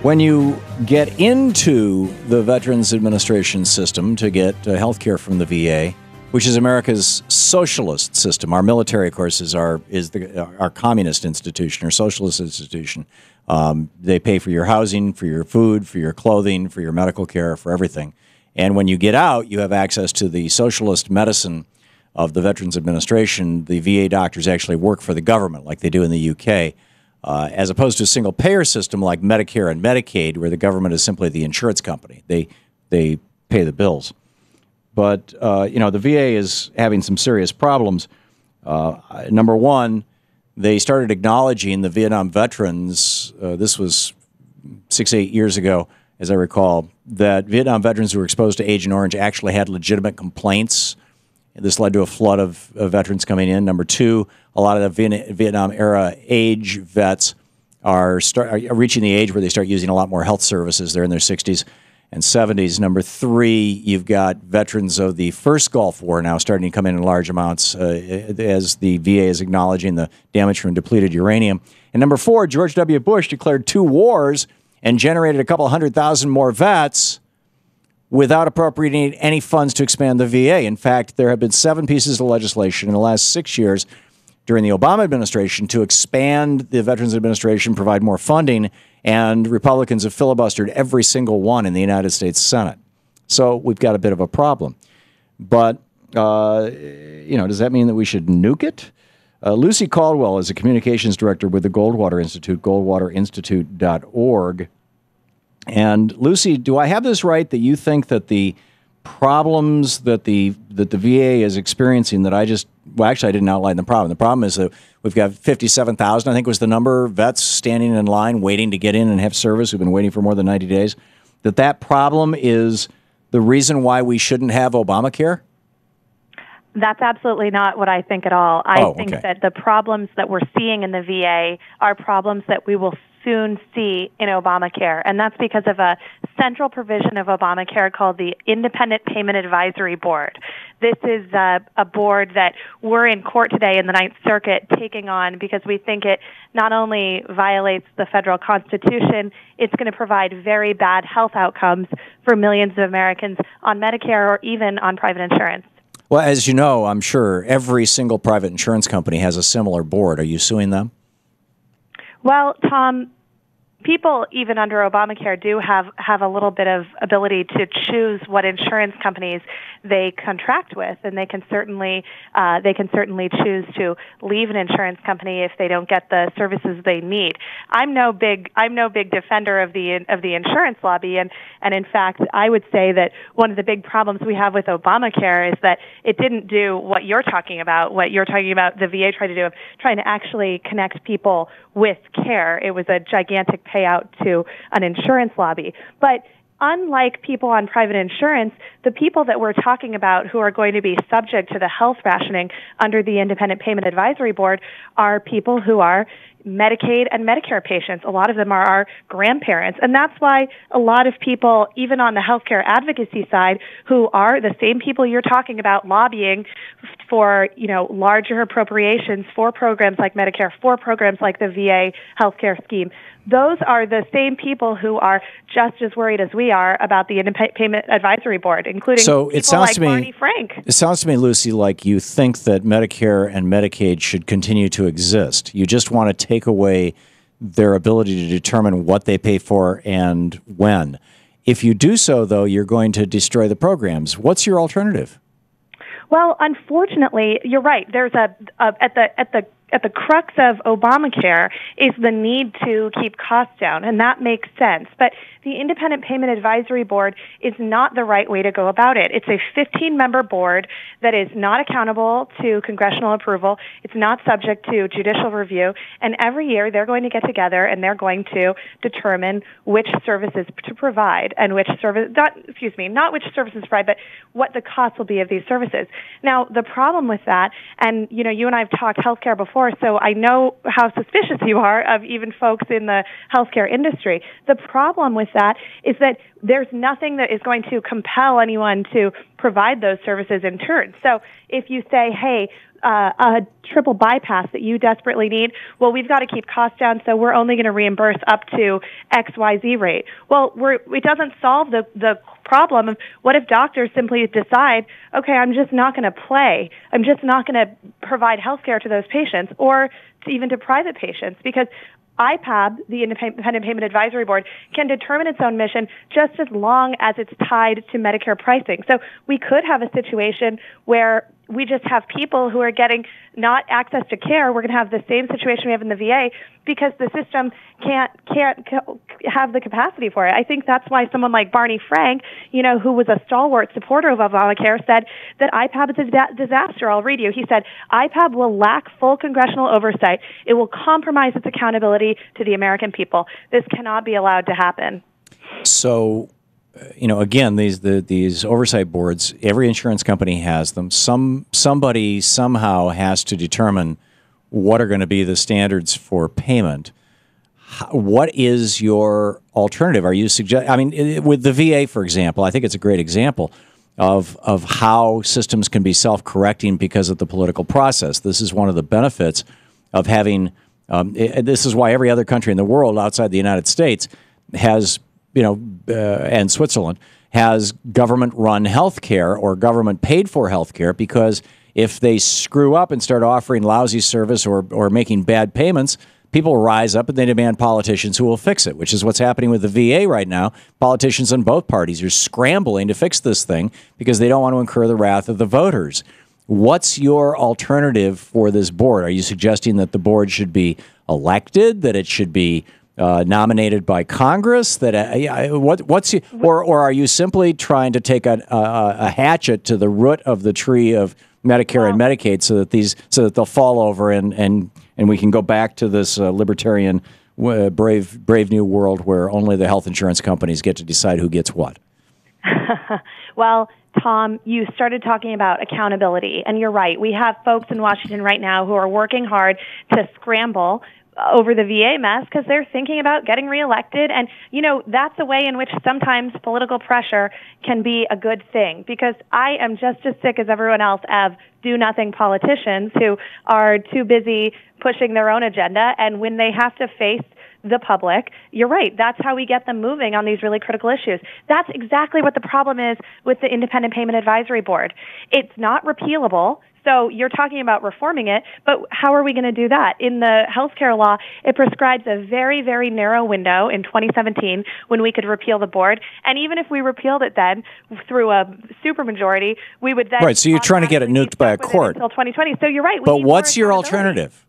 When you get into the Veterans Administration system to get health care from the VA, which is America's socialist system, our military, of course, is our communist institution or socialist institution. They pay for your housing, for your food, for your clothing, for your medical care, for everything. And when you get out, you have access to the socialist medicine of the Veterans Administration. The VA doctors actually work for the government like they do in the UK. As opposed to a single-payer system like Medicare and Medicaid, where the government is simply the insurance company. They pay the bills. But, the VA is having some serious problems. Number one, they started acknowledging the Vietnam veterans, this was 6-8 years ago, as I recall, that Vietnam veterans who were exposed to Agent Orange actually had legitimate complaints. This led to a flood of veterans coming in. Number two, a lot of the Vietnam-era age vets are reaching the age where they start using a lot more health services. They're in their 60s and 70s. Number three, you've got veterans of the first Gulf War now starting to come in large amounts as the VA is acknowledging the damage from depleted uranium. And number four, George W. Bush declared 2 wars and generated a couple 100,000 more vets without appropriating any funds to expand the VA. In fact, there have been 7 pieces of legislation in the last 6 years during the Obama administration to expand the Veterans Administration, provide more funding, and Republicans have filibustered every single one in the United States Senate. So we've got a bit of a problem. But, does that mean that we should nuke it? Lucy Caldwell is a communications director with the Goldwater Institute, goldwaterinstitute.org. And Lucy, do I have this right that you think that the problems that the VA is experiencing actually I didn't outline the problem. The problem is that we've got 57,000, I think was the number, vets standing in line waiting to get in and have service who've been waiting for more than 90 days. That problem is the reason why we shouldn't have Obamacare? That's absolutely not what I think at all. I think that the problems that we're seeing in the VA are problems that we will soon see in Obamacare, and that's because of a central provision of Obamacare called the Independent Payment Advisory Board. This is a board that we're in court today in the Ninth Circuit taking on because we think it not only violates the federal Constitution, it's going to provide very bad health outcomes for millions of Americans on Medicare or even on private insurance. Well, as you know, I'm sure every single private insurance company has a similar board. Are you suing them? Well, Tom, people, even under Obamacare, do have a little bit of ability to choose what insurance companies they contract with, and they can certainly choose to leave an insurance company if they don't get the services they need. I'm no big defender of the insurance lobby, and in fact, I would say that one of the big problems we have with Obamacare is that it didn't do what you're talking about. What you're talking about, the VA tried to do, of trying to actually connect people with care. It was a gigantic payout to an insurance lobby. But unlike people on private insurance, the people that we're talking about who are going to be subject to the health rationing under the Independent Payment Advisory Board are people who are Medicaid and Medicare patients. A lot of them are our grandparents. And that's why a lot of people, even on the healthcare advocacy side, who are the same people you're talking about lobbying for, larger appropriations for programs like Medicare, for programs like the VA healthcare scheme, those are the same people who are just as worried as we are about the Independent Payment Advisory Board, including people like Barney Frank. It sounds to me, Lucy, like you think that Medicare and Medicaid should continue to exist. You just want to take away their ability to determine what they pay for and when. If you do so, though, you're going to destroy the programs. What's your alternative? Well, unfortunately, you're right. There's at the crux of Obamacare is the need to keep costs down, and that makes sense. But the Independent Payment Advisory Board is not the right way to go about it. It's a 15-member board that is not accountable to congressional approval. It's not subject to judicial review. And every year they're going to get together and they're going to determine which services to provide and not which services to provide, but what the cost will be of these services. Now, the problem with that, and you and I have talked healthcare before, so I know how suspicious you are of even folks in the healthcare industry. The problem with that is that there's nothing that is going to compel anyone to provide those services in turn. So if you say, hey, a triple bypass that you desperately need. Well, we've got to keep costs down, so we're only going to reimburse up to XYZ rate. Well, it doesn't solve the problem of what if doctors simply decide, okay, I'm just not going to play. I'm just not going to provide health care to those patients or even to private patients, because IPAB, the Independent Payment Advisory Board, can determine its own mission just as long as it's tied to Medicare pricing. So we could have a situation where we just have people who are getting not access to care. We're going to have the same situation we have in the VA because the system can't have the capacity for it. I think that's why someone like Barney Frank, who was a stalwart supporter of Obamacare, said that IPAB is a disaster. I'll read you. He said, IPAB will lack full congressional oversight. It will compromise its accountability to the American people. This cannot be allowed to happen. So, again, these oversight boards, every insurance company has them. Somebody somehow has to determine what are going to be the standards for payment. What is your alternative? Are you with the VA, for example, I think it's a great example of how systems can be self-correcting because of the political process. This is one of the benefits of having. This is why every other country in the world outside the United States has, and Switzerland has government-run health care or government-paid-for health care, because if they screw up and start offering lousy service or making bad payments, people rise up and they demand politicians who will fix it, which is what's happening with the VA right now. Politicians on both parties are scrambling to fix this thing because they don't want to incur the wrath of the voters. What's your alternative for this board? Are you suggesting that the board should be elected, that it should be nominated by Congress? That or are you simply trying to take a hatchet to the root of the tree of Medicare and Medicaid so that they'll fall over and we can go back to this libertarian brave new world where only the health insurance companies get to decide who gets what? Well, Tom, you started talking about accountability, and you're right. We have folks in Washington right now who are working hard to scramble over the VA mess because they're thinking about getting reelected. And, that's a way in which sometimes political pressure can be a good thing, because I am just as sick as everyone else of do-nothing politicians who are too busy pushing their own agenda. And when they have to face the public, you're right, that's how we get them moving on these really critical issues. That's exactly what the problem is with the Independent Payment Advisory Board. It's not repealable. So you're talking about reforming it, but how are we going to do that? In the healthcare law, it prescribes a very, very narrow window in 2017 when we could repeal the board. And even if we repealed it then through a supermajority, we would then... Right, so you're trying to get it nuked by a court. Until 2020. So you're right. But what's your alternative?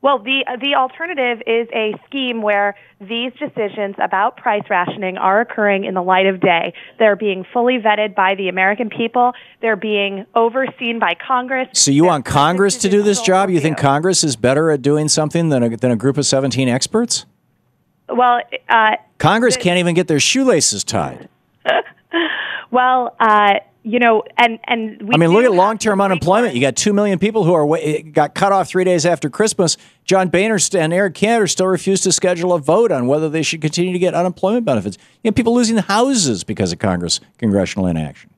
Well, the alternative is a scheme where these decisions about price rationing are occurring in the light of day. They're being fully vetted by the American people. They're being overseen by Congress. So you want Congress to do this job? You think Congress is better at doing something than a group of 17 experts? Well, Congress can't even get their shoelaces tied. Well, and we look at long-term unemployment. You got 2 million people who got cut off 3 days after Christmas. John Boehner and Eric Cantor still refuse to schedule a vote on whether they should continue to get unemployment benefits. You have people losing houses because of congressional inaction.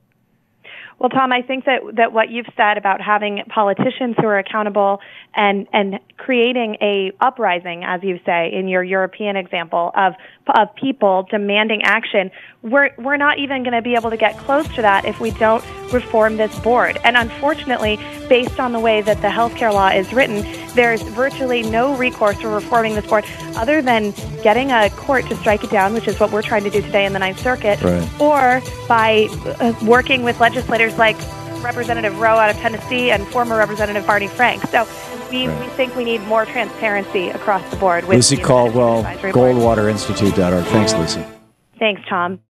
Well, Tom, I think that what you've said about having politicians who are accountable and creating a uprising, as you say in your European example, of people demanding action, we're not even going to be able to get close to that if we don't reform this board. And unfortunately, based on the way that the healthcare law is written, there's virtually no recourse for reforming this board other than getting a court to strike it down, which is what we're trying to do today in the Ninth Circuit, right, or by working with legislators like Representative Rowe out of Tennessee and former Representative Barney Frank. So we think we need more transparency across the board. With Lucy Caldwell, GoldwaterInstitute.org. Thanks, Lucy. Thanks, Tom.